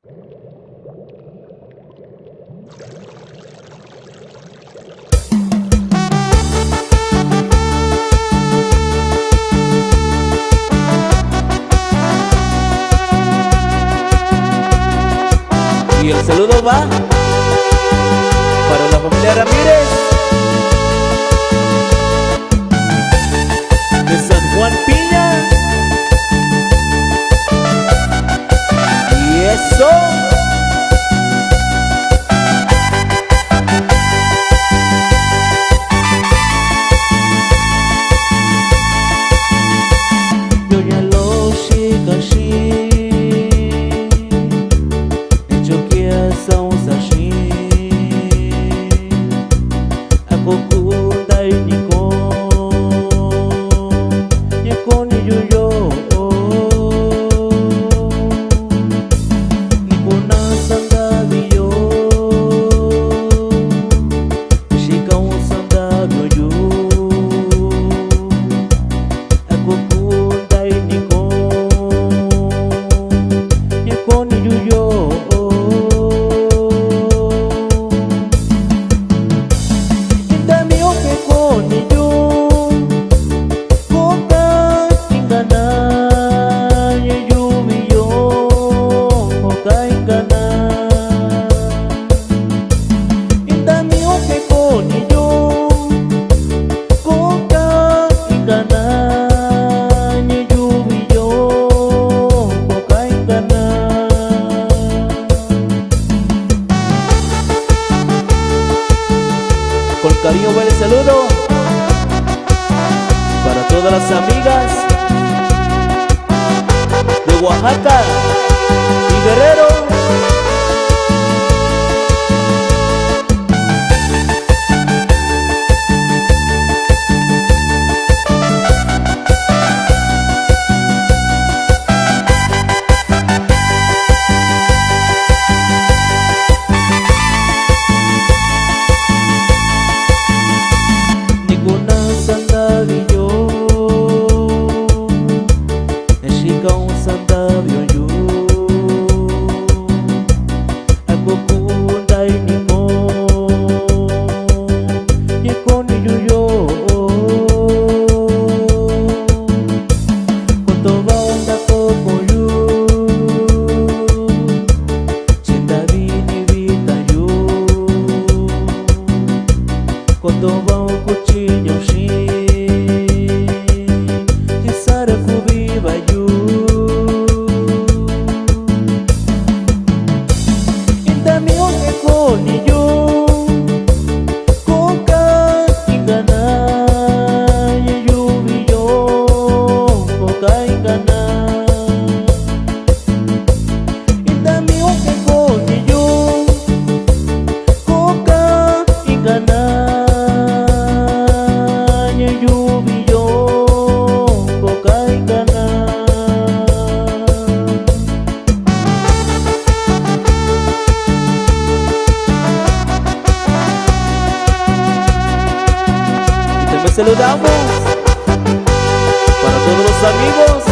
Y el saludo va para la familia Ramírez de San Juan Piña. Y eso. Yo ya lo sé casi. São sashi ako kundai nikon ni yuyo nikona sanga biyo shikau sanga biyo ako kundai nikon ni yuyo. Con cariño va el saludo para todas las amigas de Oaxaca y Guerrero. Saludamos para todos los amigos